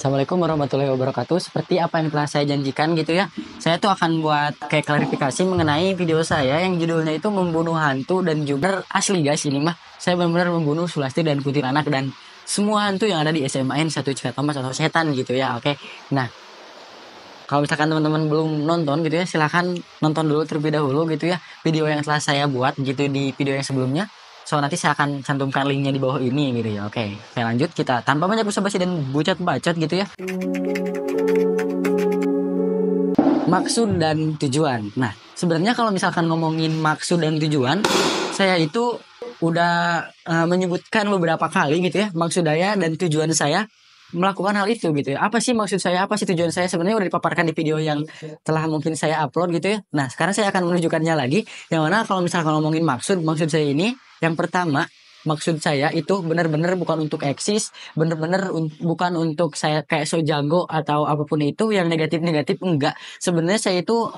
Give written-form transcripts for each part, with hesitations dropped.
Assalamualaikum warahmatullahi wabarakatuh. Seperti apa yang telah saya janjikan gitu ya. Saya tuh akan buat kayak klarifikasi mengenai video saya yang judulnya itu membunuh hantu dan juga asli guys ini mah. Saya benar-benar membunuh Sulasti dan Kuntilanak dan semua hantu yang ada di SMAN 1 Cikatomas atau setan gitu ya. Oke. Nah, kalau misalkan teman-teman belum nonton gitu ya, silahkan nonton dulu terlebih dahulu gitu ya video yang telah saya buat gitu di video yang sebelumnya. So nanti saya akan cantumkan linknya di bawah ini gitu ya. Oke, saya lanjut kita tanpa banyak basa-basi dan bucat-bacot gitu ya. Maksud dan tujuan. Nah, sebenarnya kalau misalkan ngomongin maksud dan tujuan, saya itu udah menyebutkan beberapa kali gitu ya maksud saya dan tujuan saya melakukan hal itu gitu ya. Apa sih maksud saya, apa sih tujuan saya, sebenarnya udah dipaparkan di video yang telah mungkin saya upload gitu ya. Nah, sekarang saya akan menunjukkannya lagi. Yang mana kalau misalkan ngomongin maksud saya ini, yang pertama, maksud saya itu benar-benar bukan untuk eksis, benar-benar bukan untuk saya kayak so jago atau apapun itu yang negatif-negatif, enggak. Sebenarnya saya itu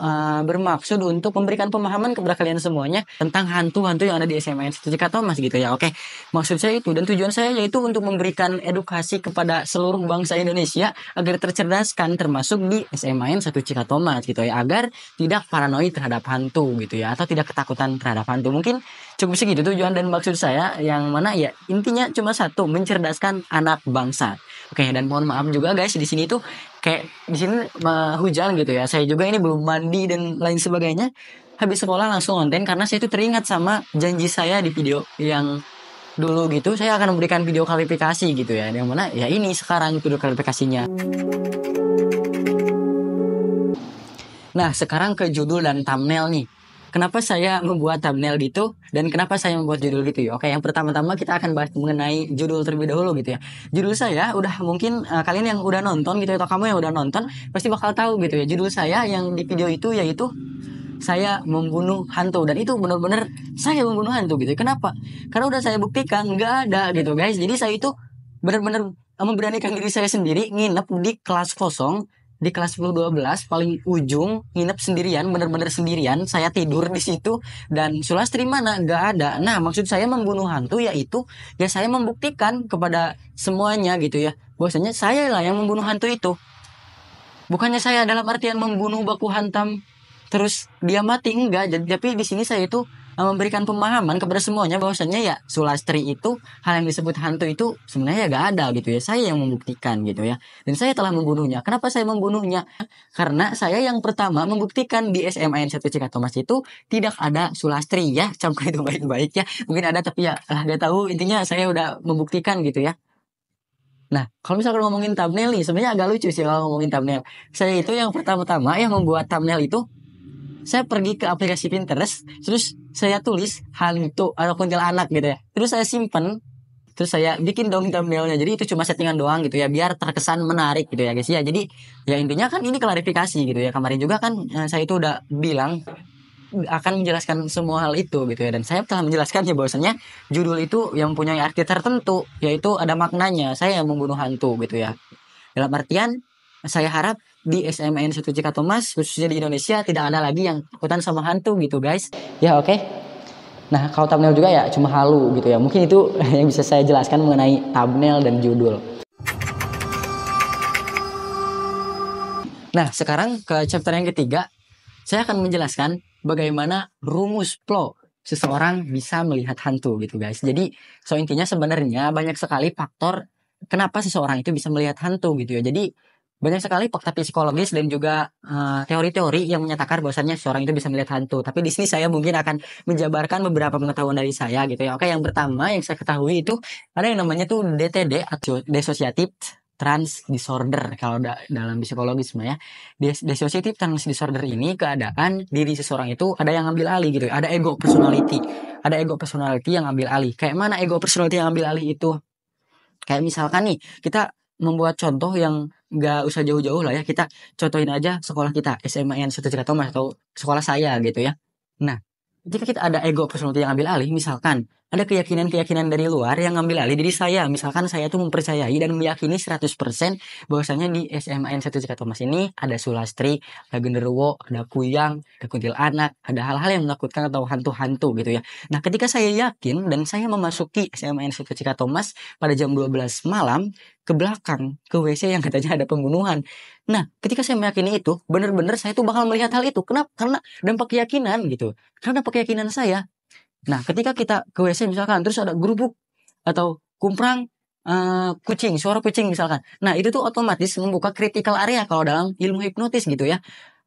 bermaksud untuk memberikan pemahaman kepada kalian semuanya tentang hantu-hantu yang ada di SMAN 1 Cikatomas gitu ya. Oke. Maksud saya itu dan tujuan saya yaitu untuk memberikan edukasi kepada seluruh bangsa Indonesia agar tercerdaskan termasuk di SMAN 1 Cikatomas gitu ya, agar tidak paranoid terhadap hantu gitu ya, atau tidak ketakutan terhadap hantu. Mungkin cukup segitu tujuan dan maksud saya, yang mana ya intinya cuma satu, mencerdaskan anak bangsa. Oke, dan mohon maaf juga guys, di sini tuh kayak di sini hujan gitu ya. Saya juga ini belum mandi dan lain sebagainya. Habis sekolah langsung konten karena saya itu teringat sama janji saya di video yang dulu gitu. Saya akan memberikan video klarifikasi gitu ya. Yang mana ya ini sekarang video klarifikasinya. Nah, sekarang ke judul dan thumbnail nih. Kenapa saya membuat thumbnail gitu dan kenapa saya membuat judul gitu ya? Oke, yang pertama-tama kita akan bahas mengenai judul terlebih dahulu gitu ya. Judul saya udah mungkin kalian yang udah nonton gitu ya, atau kamu yang udah nonton pasti bakal tahu gitu ya. Judul saya yang di video itu yaitu saya membunuh hantu, dan itu benar-benar saya membunuh hantu gitu. Kenapa? Karena udah saya buktikan nggak ada gitu guys. Jadi saya itu benar-benar memberanikan diri saya sendiri nginep di kelas kosong, di kelas 10-12 paling ujung, nginep sendirian, bener-bener sendirian. Saya tidur di situ dan Sulastri mana nggak ada. Nah, maksud saya membunuh hantu yaitu ya saya membuktikan kepada semuanya gitu ya, bahwasanya saya lah yang membunuh hantu itu. Bukannya saya dalam artian membunuh baku hantam terus dia mati, enggak. Jadi tapi di sini saya itu memberikan pemahaman kepada semuanya bahwasanya ya Sulastri itu, hal yang disebut hantu itu sebenarnya ya gak ada gitu ya. Saya yang membuktikan gitu ya. Dan saya telah membunuhnya. Kenapa saya membunuhnya? Karena saya yang pertama membuktikan di SMAN 1 Cikatomas itu tidak ada Sulastri ya. Camkan itu baik-baik ya. Mungkin ada tapi ya gak tahu, intinya saya udah membuktikan gitu ya. Nah, kalau misalkan ngomongin thumbnail nih, sebenarnya agak lucu sih kalau ngomongin thumbnail. Saya itu yang pertama-tama yang membuat thumbnail itu, saya pergi ke aplikasi Pinterest, terus saya tulis hantu atau kuntilanak gitu ya. Terus saya simpen, terus saya bikin dong thumbnailnya. Jadi itu cuma settingan doang gitu ya, biar terkesan menarik gitu ya guys ya. Jadi ya intinya kan ini klarifikasi gitu ya. Kemarin juga kan saya itu udah bilang akan menjelaskan semua hal itu gitu ya, dan saya telah menjelaskan ya bahwasanya judul itu yang mempunyai arti tertentu, yaitu ada maknanya saya yang membunuh hantu gitu ya. Dalam artian saya harap di SMAN 1 Cikatomas khususnya di Indonesia tidak ada lagi yang takutan sama hantu gitu guys ya. Oke. Nah, kalau thumbnail juga ya cuma halu gitu ya, mungkin itu yang bisa saya jelaskan mengenai thumbnail dan judul. Nah, sekarang ke chapter yang ketiga, saya akan menjelaskan bagaimana rumus plot seseorang bisa melihat hantu gitu guys. Jadi so intinya sebenarnya banyak sekali faktor kenapa seseorang itu bisa melihat hantu gitu ya. Jadi banyak sekali fakta psikologis dan juga teori-teori yang menyatakan bahwasannya seseorang itu bisa melihat hantu. Tapi di sini saya mungkin akan menjabarkan beberapa pengetahuan dari saya gitu ya. Oke, yang pertama yang saya ketahui itu ada yang namanya tuh DTD atau dissociative trans disorder kalau dalam psikologis ya. Dissociative trans disorder ini keadaan diri seseorang itu ada yang ngambil alih gitu. Ada ego personality. Ada ego personality yang ngambil alih. Kayak mana ego personality yang ngambil alih itu? Kayak misalkan nih, kita membuat contoh yang nggak usah jauh-jauh lah ya. Kita contohin aja sekolah kita, SMAN 1 Cikatomas atau sekolah saya gitu ya. Nah, jika kita ada ego personality yang ngambil alih, misalkan ada keyakinan-keyakinan dari luar yang ngambil alih diri saya. Misalkan saya tuh mempercayai dan meyakini 100% bahwasanya di SMA N1 Cikatomas ini ada sulastri, ada genderuwo, ada kuyang, ada kuntilanak, ada hal-hal yang menakutkan atau hantu-hantu gitu ya. Nah, ketika saya yakin dan saya memasuki SMA N1 Cikatomas pada jam 12 malam ke belakang, ke WC yang katanya ada pembunuhan. Nah, ketika saya meyakini itu, benar-benar saya tuh bakal melihat hal itu. Kenapa? Karena dampak keyakinan gitu. Karena dampak keyakinan saya. Nah, ketika kita ke WC misalkan, terus ada gerubuk atau kumprang kucing, suara kucing misalkan. Nah, itu tuh otomatis membuka critical area kalau dalam ilmu hipnotis gitu ya.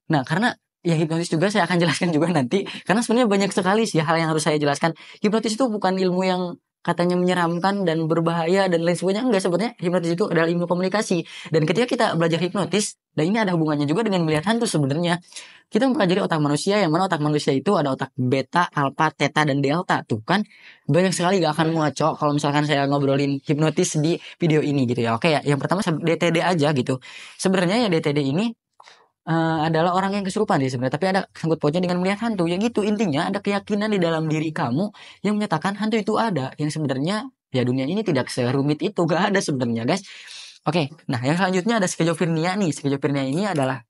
Nah, karena ya hipnotis juga saya akan jelaskan juga nanti. Karena sebenarnya banyak sekali sih hal yang harus saya jelaskan. Hipnotis itu bukan ilmu yang katanya menyeramkan dan berbahaya dan lain sebagainya. Enggak, sebenarnya hipnotis itu adalah ilmu komunikasi. Dan ketika kita belajar hipnotis, dan ini ada hubungannya juga dengan melihat hantu sebenarnya. Kita mempelajari otak manusia, yang mana otak manusia itu ada otak beta, alfa, theta, dan delta. Tuh kan banyak sekali gak akan muaco kalau misalkan saya ngobrolin hipnotis di video ini gitu ya. Oke ya, yang pertama DTD aja gitu. Sebenarnya ya DTD ini adalah orang yang kesurupan sih sebenarnya, tapi ada sangkut pautnya dengan melihat hantu. Ya gitu, intinya ada keyakinan di dalam diri kamu yang menyatakan hantu itu ada, yang sebenarnya ya dunia ini tidak serumit itu, gak ada sebenarnya guys. Oke, nah yang selanjutnya ada skizofrenia nih. Skizofrenia ini adalah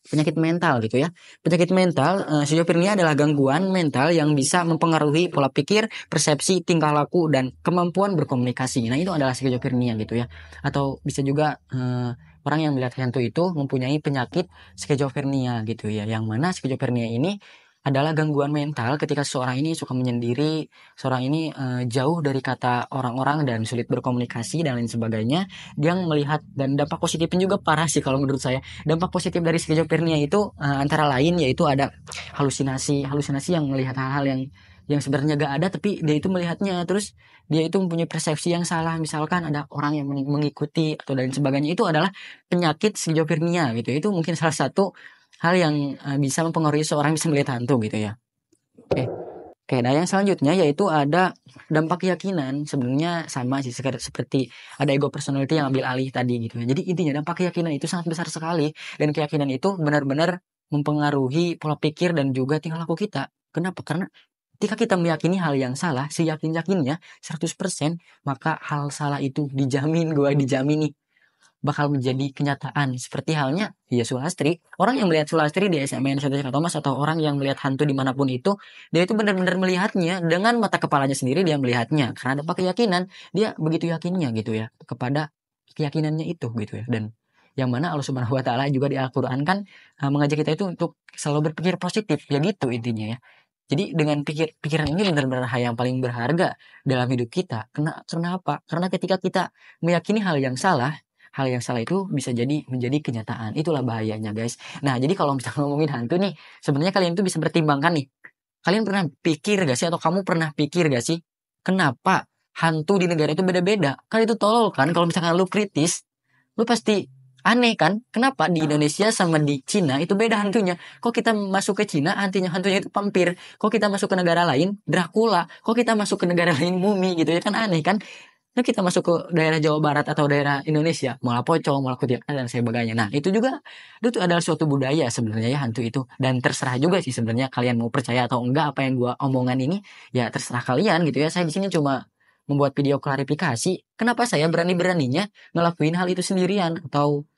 penyakit mental gitu ya. Penyakit mental, skizofrenia adalah gangguan mental yang bisa mempengaruhi pola pikir, persepsi, tingkah laku, dan kemampuan berkomunikasi. Nah, itu adalah skizofrenia gitu ya. Atau bisa juga orang yang melihat hantu itu mempunyai penyakit skizofrenia gitu ya. Yang mana skizofrenia ini adalah gangguan mental ketika seorang ini suka menyendiri, seorang ini jauh dari kata orang-orang dan sulit berkomunikasi dan lain sebagainya. Dia melihat, dan dampak positifnya juga parah sih kalau menurut saya. Dampak positif dari skizofrenia itu antara lain yaitu ada halusinasi yang melihat hal-hal yang sebenarnya gak ada, tapi dia itu melihatnya. Terus dia itu mempunyai persepsi yang salah, misalkan ada orang yang mengikuti atau dan sebagainya. Itu adalah penyakit skizofrenia gitu. Itu mungkin salah satu hal yang bisa mempengaruhi seorang bisa melihat hantu gitu ya. Oke. Oke, nah yang selanjutnya yaitu ada dampak keyakinan. Sebenarnya sama sih seperti ada ego personality yang ambil alih tadi gitu ya. Jadi intinya dampak keyakinan itu sangat besar sekali, dan keyakinan itu benar-benar mempengaruhi pola pikir dan juga tingkah laku kita. Kenapa? Karena ketika kita meyakini hal yang salah, seyakin-yakinnya 100%, maka hal salah itu dijamin, gue dijamin nih bakal menjadi kenyataan. Seperti halnya ya Sulastri. Orang yang melihat Sulastri di SMN Satu Thomas, atau orang yang melihat hantu dimanapun itu, dia itu benar-benar melihatnya dengan mata kepalanya sendiri. Dia melihatnya karena ada keyakinan, dia begitu yakinnya gitu ya kepada keyakinannya itu gitu ya. Dan yang mana Allah Subhanahu wa taala juga di Al-Qur'an kan mengajak kita itu untuk selalu berpikir positif, ya gitu intinya ya. Jadi dengan pikiran ini benar-benar hal yang paling berharga dalam hidup kita. Kenapa? Karena ketika kita meyakini hal yang salah itu bisa jadi menjadi kenyataan. Itulah bahayanya guys. Nah, jadi kalau misalnya ngomongin hantu nih, sebenarnya kalian tuh bisa pertimbangkan nih. Kalian pernah pikir gak sih, atau kamu pernah pikir gak sih, kenapa hantu di negara itu beda-beda? Kan itu tolol kan. Kalau misalkan lu kritis, lu pasti aneh kan. Kenapa di Indonesia sama di Cina itu beda hantunya? Kok kita masuk ke Cina hantunya itu vampir? Kok kita masuk ke negara lain Dracula? Kok kita masuk ke negara lain mumi gitu ya, kan aneh kan? Nah, kita masuk ke daerah Jawa Barat atau daerah Indonesia, malah pocong, malah kuntilanak dan sebagainya. Nah, itu juga itu adalah suatu budaya sebenarnya ya, hantu itu. Dan terserah juga sih sebenarnya kalian mau percaya atau enggak apa yang gua omongan ini, ya terserah kalian gitu ya. Saya di sini cuma membuat video klarifikasi kenapa saya berani-beraninya ngelakuin hal itu sendirian, atau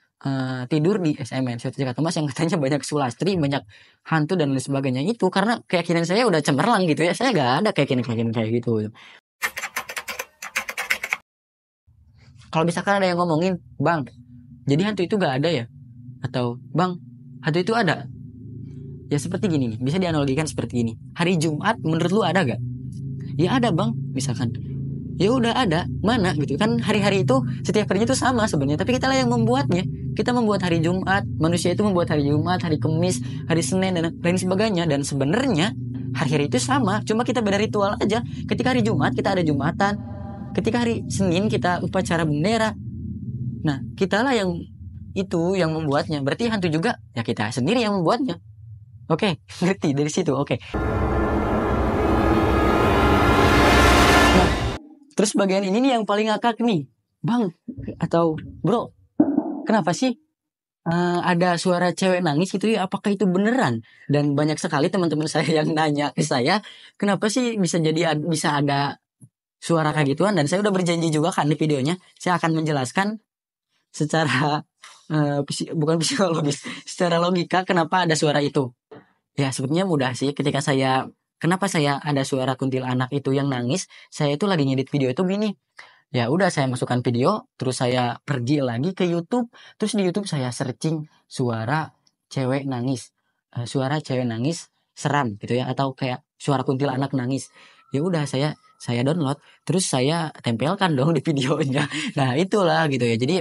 tidur di SMN Suatu Thomas yang katanya banyak sulastri, banyak hantu dan lain sebagainya. Itu karena keyakinan saya udah cemerlang gitu ya. Saya gak ada keyakinan kayak gitu. Kalau misalkan ada yang ngomongin, bang, jadi hantu itu gak ada ya? Atau, bang, hantu itu ada? Ya seperti gini nih, bisa dianalogikan seperti ini. Hari Jumat menurut lu ada gak? Ya ada bang, misalkan. Ya udah ada, mana gitu kan? Hari-hari itu setiap harinya itu sama sebenarnya, tapi kita lah yang membuatnya. Kita membuat hari Jumat, manusia itu membuat hari Jumat, hari Kamis, hari Senin dan lain sebagainya. Dan sebenarnya hari-hari itu sama, cuma kita beda ritual aja. Ketika hari Jumat kita ada Jumatan, ketika hari Senin kita upacara bendera. Nah, kitalah yang itu yang membuatnya. Berarti hantu juga ya kita sendiri yang membuatnya. Oke, ngerti dari situ. Oke. Nah, terus bagian ini nih yang paling ngakak nih. Bang atau bro, kenapa sih ada suara cewek nangis gitu ya, apakah itu beneran? Dan banyak sekali teman-teman saya yang nanya ke saya, kenapa sih bisa jadi bisa ada suara kayak gituan? Dan saya udah berjanji juga kan di videonya, saya akan menjelaskan secara bukan psikologis, secara logika kenapa ada suara itu. Ya sebetulnya mudah sih. Kenapa saya ada suara kuntilanak itu yang nangis? Saya itu lagi ngedit video itu gini. Ya udah saya masukkan video, terus saya pergi lagi ke YouTube, terus di YouTube saya searching suara cewek nangis, suara cewek nangis seram gitu ya, atau kayak suara kuntilanak nangis. Ya udah saya download, terus saya tempelkan dong di videonya. Nah itulah gitu ya. Jadi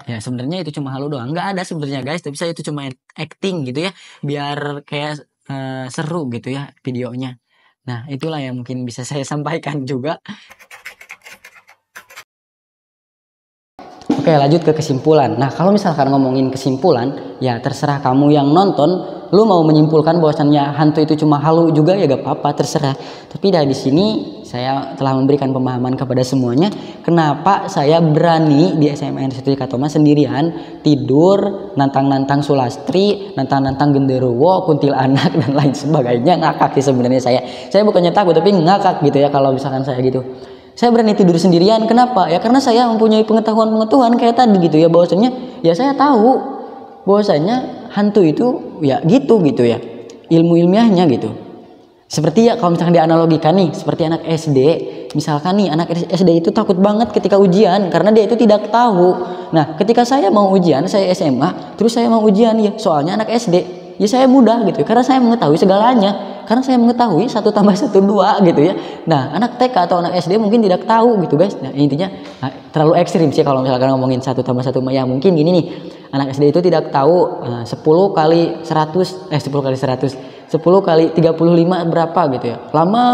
ya sebenarnya itu cuma halu doang, nggak ada sebenarnya guys, tapi saya itu cuma acting gitu ya, biar kayak seru gitu ya videonya. Nah itulah yang mungkin bisa saya sampaikan juga. Oke, lanjut ke kesimpulan. Nah, kalau misalkan ngomongin kesimpulan, ya terserah kamu yang nonton, lu mau menyimpulkan bahwasannya hantu itu cuma halu juga ya gak apa-apa, terserah. Tapi dari sini saya telah memberikan pemahaman kepada semuanya, kenapa saya berani di SMA Institut Katoma sendirian tidur, nantang-nantang Sulastri, nantang-nantang genderuwo, kuntilanak dan lain sebagainya. Ngakak sih sebenarnya saya. Saya bukannya takut tapi ngakak gitu ya kalau misalkan saya gitu. Saya berani tidur sendirian. Kenapa? Ya karena saya mempunyai pengetahuan kayak tadi gitu ya, bahwasanya ya saya tahu bahwasanya hantu itu ya gitu ya. Ilmu ilmiahnya gitu. Seperti ya kalau misalkan dianalogikan nih, seperti anak SD. Misalkan nih anak SD itu takut banget ketika ujian karena dia itu tidak tahu. Nah, ketika saya mau ujian, saya SMA, terus saya mau ujian ya, soalnya anak SD. Ya saya mudah gitu karena saya mengetahui segalanya. Karena saya mengetahui 1+1=2 gitu ya. Nah, anak TK atau anak SD mungkin tidak tahu gitu guys. Nah, intinya terlalu ekstrim sih kalau misalkan ngomongin 1+1. Ya mungkin gini nih. Anak SD itu tidak tahu 10 kali 100 10 kali 100 10 kali 35 berapa gitu ya. Lama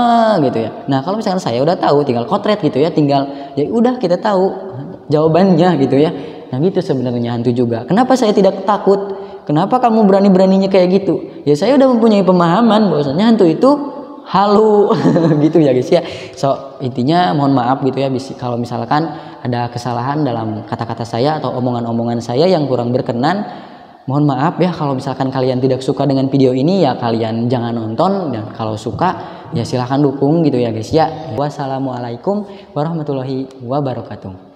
gitu ya. Nah, kalau misalkan saya udah tahu tinggal kotret gitu ya, tinggal ya udah kita tahu jawabannya gitu ya. Nah, gitu sebenarnya hantu juga. Kenapa saya tidak takut? Kenapa kamu berani-beraninya kayak gitu? Ya saya udah mempunyai pemahaman bahwasanya hantu itu halu gitu ya guys ya. So intinya mohon maaf gitu ya kalau misalkan ada kesalahan dalam kata-kata saya atau omongan-omongan saya yang kurang berkenan. Mohon maaf ya kalau misalkan kalian tidak suka dengan video ini ya kalian jangan nonton, dan kalau suka ya silahkan dukung gitu ya guys ya. Wassalamualaikum warahmatullahi wabarakatuh.